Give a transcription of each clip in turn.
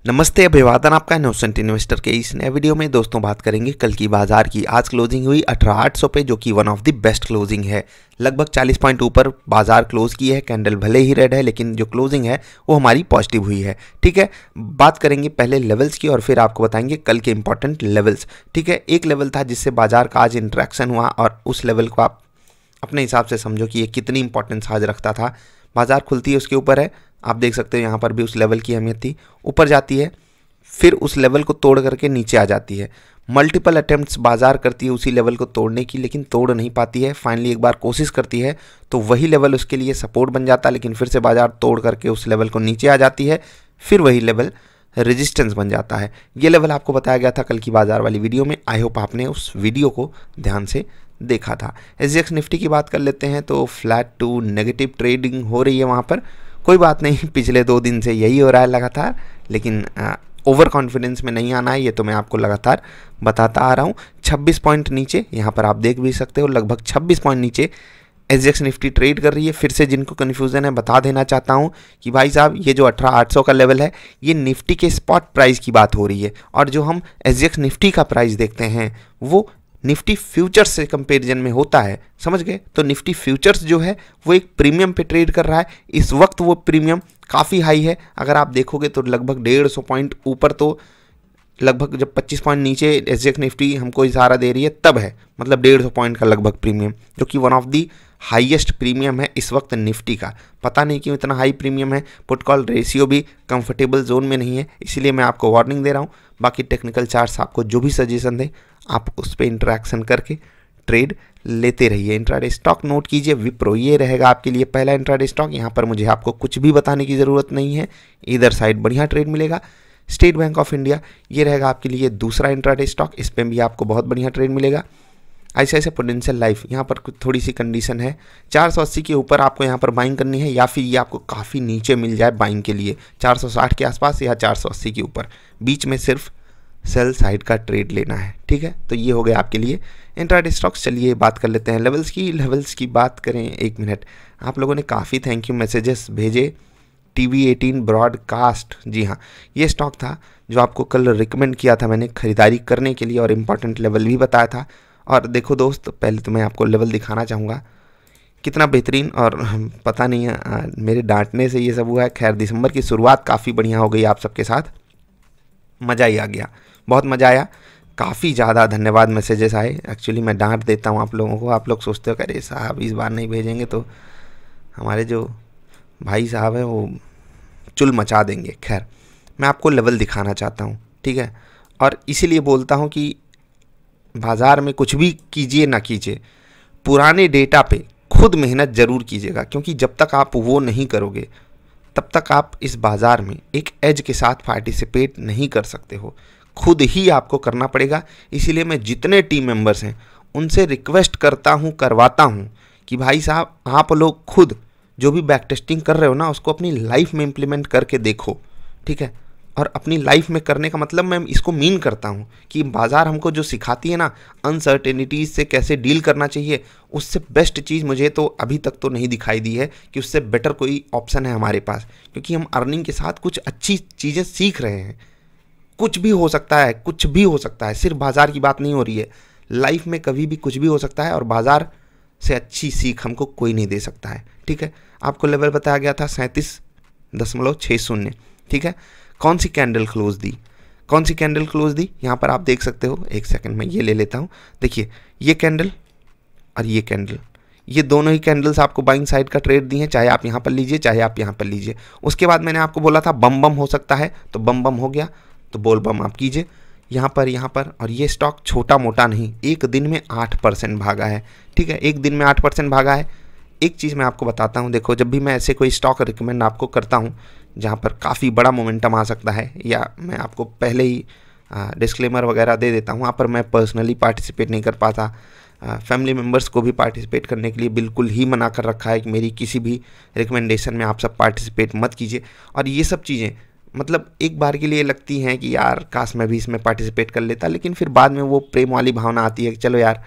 नमस्ते, अभिवादन आपका इनोसेंट इन्वेस्टर के इस नए वीडियो में। दोस्तों बात करेंगे कल की बाजार की। आज क्लोजिंग हुई 18,800 पे, जो कि one of the best closing है। लगभग 40 पॉइंट ऊपर बाजार क्लोज की है। कैंडल भले ही रेड है, लेकिन जो क्लोजिंग है वो हमारी पॉजिटिव हुई है। ठीक है, बात करेंगे पहले लेवल्स की और फिर आपको बताएंगे कल के इंपॉर्टेंट लेवल्स। ठीक है, एक लेवल था जिससे बाजार का आज इंट्रैक्शन हुआ और उस लेवल को आप अपने हिसाब से समझो कि ये कितनी इंपॉर्टेंस आज रखता था। बाजार खुलती है उसके ऊपर है, आप देख सकते हो यहाँ पर भी उस लेवल की अहमियत थी। ऊपर जाती है, फिर उस लेवल को तोड़ करके नीचे आ जाती है। मल्टीपल अटेम्प्ट्स बाजार करती है उसी लेवल को तोड़ने की, लेकिन तोड़ नहीं पाती है। फाइनली एक बार कोशिश करती है तो वही लेवल उसके लिए सपोर्ट बन जाता है, लेकिन फिर से बाजार तोड़ करके उस लेवल को नीचे आ जाती है। फिर वही लेवल रेजिस्टेंस बन जाता है। ये लेवल आपको बताया गया था कल की बाजार वाली वीडियो में। आई होप आपने उस वीडियो को ध्यान से देखा था। SGX निफ्टी की बात कर लेते हैं तो फ्लैट टू नेगेटिव ट्रेडिंग हो रही है वहाँ पर। कोई बात नहीं, पिछले 2 दिन से यही हो रहा है लगातार, लेकिन ओवर कॉन्फिडेंस में नहीं आना है, ये तो मैं आपको लगातार बताता आ रहा हूँ। 26 पॉइंट नीचे यहाँ पर आप देख भी सकते हो, लगभग 26 पॉइंट नीचे SGX निफ्टी ट्रेड कर रही है। फिर से जिनको कन्फ्यूज़न है बता देना चाहता हूँ कि भाई साहब ये जो 18,800 का लेवल है ये निफ्टी के स्पॉट प्राइस की बात हो रही है, और जो हम SGX निफ्टी का प्राइस देखते हैं वो निफ्टी फ्यूचर्स से कंपैरिजन में होता है। समझ गए? तो निफ्टी फ्यूचर्स जो है वो एक प्रीमियम पे ट्रेड कर रहा है इस वक्त। वो प्रीमियम काफ़ी हाई है, अगर आप देखोगे तो लगभग 150 पॉइंट ऊपर, तो लगभग जब 25 पॉइंट नीचे SGX निफ्टी हमको इशारा दे रही है तब है, मतलब 150 पॉइंट का लगभग प्रीमियम, जो कि one of the highest premium है इस वक्त निफ्टी का। पता नहीं क्यों इतना हाई प्रीमियम है। पुट कॉल रेशियो भी कंफर्टेबल जोन में नहीं है, इसीलिए मैं आपको वार्निंग दे रहा हूँ। बाकी टेक्निकल चार्ट्स आपको जो भी सजेशन दें आप उस पर इंटरेक्शन करके ट्रेड लेते रहिए। इंट्राडे स्टॉक नोट कीजिए, विप्रो ये रहेगा आपके लिए पहला इंट्राडे स्टॉक। यहाँ पर मुझे आपको कुछ भी बताने की ज़रूरत नहीं है, इधर साइड बढ़िया ट्रेड मिलेगा। स्टेट बैंक ऑफ इंडिया ये रहेगा आपके लिए दूसरा इंट्राडे स्टॉक, इस पर भी आपको बहुत बढ़िया ट्रेड मिलेगा। ICICI प्रूडेंशियल लाइफ, यहाँ पर कुछ थोड़ी सी कंडीशन है, 480 के ऊपर आपको यहाँ पर बाइंग करनी है, या फिर ये आपको काफ़ी नीचे मिल जाए बाइंग के लिए 460 के आसपास या 480 के ऊपर, बीच में सिर्फ सेल साइड का ट्रेड लेना है। ठीक है, तो ये हो गया आपके लिए इंट्राडे स्टॉक्स। चलिए बात कर लेते हैं लेवल्स की। लेवल्स की बात करें, एक मिनट, आप लोगों ने काफ़ी थैंक यू मैसेजेस भेजे। TV18 ब्रॉडकास्ट, जी हाँ, ये स्टॉक था जो आपको कल रिकमेंड किया था मैंने खरीदारी करने के लिए, और इम्पॉर्टेंट लेवल भी बताया था। और देखो दोस्त, पहले तो मैं आपको लेवल दिखाना चाहूँगा कितना बेहतरीन, और पता नहीं है मेरे डांटने से ये सब हुआ है। खैर, दिसंबर की शुरुआत काफ़ी बढ़िया हो गई आप सबके साथ, मज़ा ही आ गया, बहुत मज़ा आया। काफ़ी ज़्यादा धन्यवाद मैसेजेस आए। एक्चुअली मैं डांट देता हूँ आप लोगों को, आप लोग सोचते हो अरे साहब इस बार नहीं भेजेंगे तो हमारे जो भाई साहब हैं वो चुल मचा देंगे। खैर, मैं आपको लेवल दिखाना चाहता हूँ, ठीक है, और इसीलिए बोलता हूँ कि बाज़ार में कुछ भी कीजिए ना कीजिए, पुराने डेटा पे खुद मेहनत ज़रूर कीजिएगा, क्योंकि जब तक आप वो नहीं करोगे तब तक आप इस बाज़ार में एक एज के साथ पार्टिसिपेट नहीं कर सकते हो। खुद ही आपको करना पड़ेगा। इसीलिए मैं जितने टीम मेंबर्स हैं उनसे रिक्वेस्ट करता हूँ, करवाता हूँ कि भाई साहब आप लोग खुद जो भी बैक टेस्टिंग कर रहे हो ना उसको अपनी लाइफ में इम्प्लीमेंट करके देखो। ठीक है, और अपनी लाइफ में करने का मतलब मैं इसको मीन करता हूँ कि बाज़ार हमको जो सिखाती है ना अनसर्टेनिटीज़ से कैसे डील करना चाहिए, उससे बेस्ट चीज़ मुझे तो अभी तक तो नहीं दिखाई दी है कि उससे बेटर कोई ऑप्शन है हमारे पास, क्योंकि हम अर्निंग के साथ कुछ अच्छी चीज़ें सीख रहे हैं। कुछ भी हो सकता है, कुछ भी हो सकता है, सिर्फ बाज़ार की बात नहीं हो रही है। लाइफ में कभी भी कुछ भी हो सकता है, और बाज़ार से अच्छी सीख हमको कोई नहीं दे सकता है। ठीक है, आपको लेवल बताया गया था 37.60। ठीक है, कौन सी कैंडल क्लोज दी, कौन सी कैंडल क्लोज दी, यहाँ पर आप देख सकते हो। एक सेकंड में ये ले लेता हूँ। देखिए, ये कैंडल और ये कैंडल, ये दोनों ही कैंडल्स आपको बाइंग साइड का ट्रेड दी हैं, चाहे आप यहाँ पर लीजिए चाहे आप यहाँ पर लीजिए। उसके बाद मैंने आपको बोला था बम बम हो सकता है, तो बम बम हो गया, तो बोल बम आप कीजिए यहाँ पर। और ये स्टॉक छोटा मोटा नहीं, एक दिन में 8% भागा है। ठीक है, एक दिन में 8% भागा है। एक चीज़ मैं आपको बताता हूँ, देखो जब भी मैं ऐसे कोई स्टॉक रिकमेंड आपको करता हूँ जहाँ पर काफ़ी बड़ा मोमेंटम आ सकता है, या मैं आपको पहले ही डिस्क्लेमर वगैरह दे देता हूँ, वहाँ पर मैं पर्सनली पार्टिसिपेट नहीं कर पाता। फैमिली मेम्बर्स को भी पार्टिसिपेट करने के लिए बिल्कुल ही मना कर रखा है कि मेरी किसी भी रिकमेंडेशन में आप सब पार्टिसिपेट मत कीजिए। और ये सब चीज़ें मतलब एक बार के लिए लगती हैं कि यार काश मैं भी इसमें पार्टिसिपेट कर लेता, लेकिन फिर बाद में वो प्रेम वाली भावना आती है कि चलो यार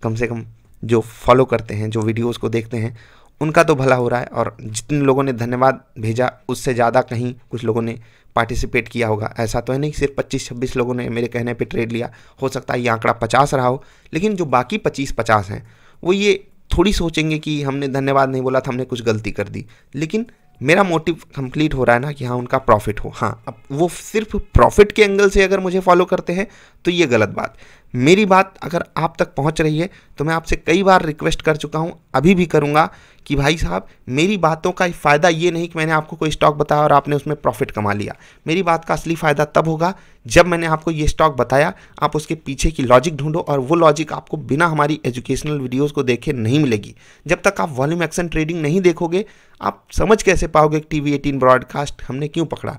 कम से कम जो फॉलो करते हैं, जो वीडियोस को देखते हैं, उनका तो भला हो रहा है। और जितने लोगों ने धन्यवाद भेजा उससे ज़्यादा कहीं कुछ लोगों ने पार्टिसिपेट किया होगा। ऐसा तो है नहीं सिर्फ 25-26 लोगों ने मेरे कहने पे ट्रेड लिया, हो सकता है ये आंकड़ा 50 रहा हो, लेकिन जो बाकी 25-50 हैं वो ये थोड़ी सोचेंगे कि हमने धन्यवाद नहीं बोला था, हमने कुछ गलती कर दी। लेकिन मेरा मोटिव कंप्लीट हो रहा है ना कि हाँ उनका प्रॉफिट हो। हाँ, अब वो सिर्फ प्रॉफिट के एंगल से अगर मुझे फॉलो करते हैं तो ये गलत बात। मेरी बात अगर आप तक पहुंच रही है तो मैं आपसे कई बार रिक्वेस्ट कर चुका हूं, अभी भी करूंगा कि भाई साहब मेरी बातों का फ़ायदा ये नहीं कि मैंने आपको कोई स्टॉक बताया और आपने उसमें प्रॉफिट कमा लिया। मेरी बात का असली फ़ायदा तब होगा जब मैंने आपको ये स्टॉक बताया, आप उसके पीछे की लॉजिक ढूंढो, और वो लॉजिक आपको बिना हमारी एजुकेशनल वीडियोस को देखे नहीं मिलेगी। जब तक आप वॉल्यूम एक्शन ट्रेडिंग नहीं देखोगे आप समझ कैसे पाओगे TV18 ब्रॉडकास्ट हमने क्यों पकड़ा।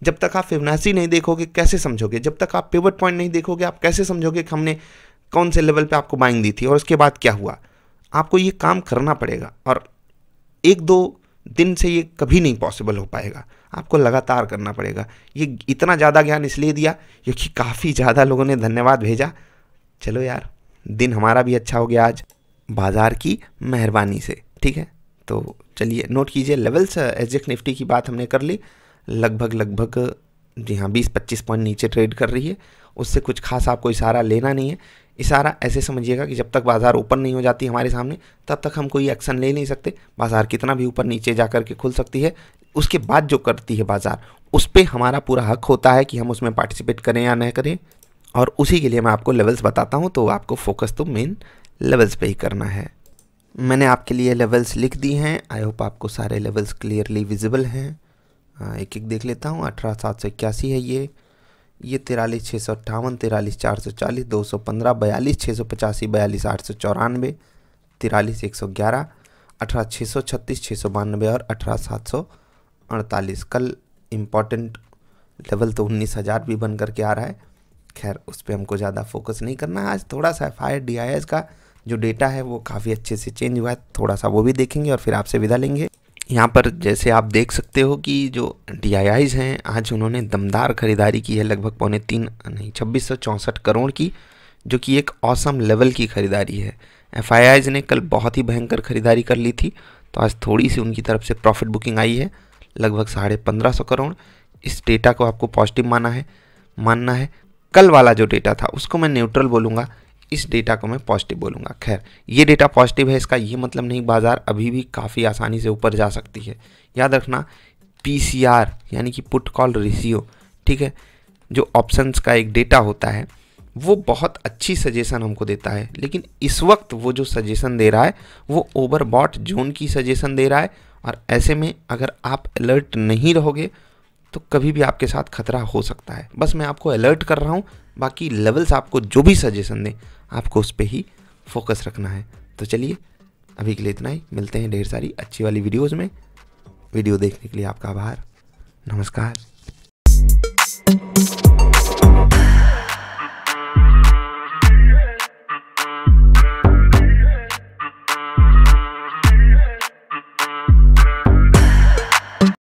जब तक आप फिबोनाची नहीं देखोगे कैसे समझोगे। जब तक आप पिवट पॉइंट नहीं देखोगे आप कैसे समझोगे कि हमने कौन से लेवल पे आपको बाइंग दी थी और उसके बाद क्या हुआ। आपको ये काम करना पड़ेगा और 1-2 दिन से ये कभी नहीं पॉसिबल हो पाएगा, आपको लगातार करना पड़ेगा। ये इतना ज़्यादा ज्ञान इसलिए दिया क्योंकि काफ़ी ज़्यादा लोगों ने धन्यवाद भेजा। चलो यार, दिन हमारा भी अच्छा हो गया आज बाज़ार की मेहरबानी से। ठीक है, तो चलिए नोट कीजिए लेवल्स। SGX निफ्टी की बात हमने कर ली, लगभग जी हाँ 20-25 पॉइंट नीचे ट्रेड कर रही है। उससे कुछ खास आपको इशारा लेना नहीं है। इशारा ऐसे समझिएगा कि जब तक बाज़ार ऊपर नहीं हो जाती हमारे सामने तब तक हम कोई एक्शन ले नहीं सकते। बाज़ार कितना भी ऊपर नीचे जा कर के खुल सकती है, उसके बाद जो करती है बाज़ार उस पर हमारा पूरा हक होता है कि हम उसमें पार्टिसिपेट करें या न करें। और उसी के लिए मैं आपको लेवल्स बताता हूँ, तो आपको फोकस तो मेन लेवल्स पे ही करना है। मैंने आपके लिए लेवल्स लिख दी हैं, आई होप आपको सारे लेवल्स क्लियरली विजिबल हैं। एक एक देख लेता हूँ। 18,781 है ये 43,658, 43,440, 215, 42,685, 42,894, 43,111, 18,636, 692 और 18,748। कल इम्पॉर्टेंट लेवल तो 19,000 भी बन करके आ रहा है। खैर उस पर हमको ज़्यादा फोकस नहीं करना है। आज थोड़ा सा FIDIS का जो डेटा है वो काफ़ी अच्छे से चेंज हुआ है, थोड़ा सा वो भी देखेंगे और फिर आपसे विदा लेंगे। यहाँ पर जैसे आप देख सकते हो कि जो DIIs हैं आज उन्होंने दमदार खरीदारी की है, लगभग 2664 करोड़ की, जो कि एक ऑसम लेवल की खरीदारी है। FIIs ने कल बहुत ही भयंकर खरीदारी कर ली थी, तो आज थोड़ी सी उनकी तरफ से प्रॉफिट बुकिंग आई है, लगभग 1550 करोड़। इस डेटा को आपको पॉजिटिव मानना है। कल वाला जो डेटा था उसको मैं न्यूट्रल बोलूँगा, इस डेटा को मैं पॉजिटिव बोलूँगा। खैर ये डेटा पॉजिटिव है, इसका ये मतलब नहीं बाज़ार अभी भी काफ़ी आसानी से ऊपर जा सकती है। याद रखना PCR यानी कि पुट कॉल रेशियो, ठीक है, जो ऑप्शंस का एक डेटा होता है वो बहुत अच्छी सजेशन हमको देता है, लेकिन इस वक्त वो जो सजेशन दे रहा है वो ओवरबॉट जोन की सजेशन दे रहा है। और ऐसे में अगर आप अलर्ट नहीं रहोगे तो कभी भी आपके साथ खतरा हो सकता है। बस मैं आपको अलर्ट कर रहा हूँ, बाकी लेवल्स आपको जो भी सजेशन दें आपको उस पर ही फोकस रखना है। तो चलिए अभी के लिए इतना ही, मिलते हैं ढेर सारी अच्छी वाली वीडियोज़ में। वीडियो देखने के लिए आपका आभार, नमस्कार।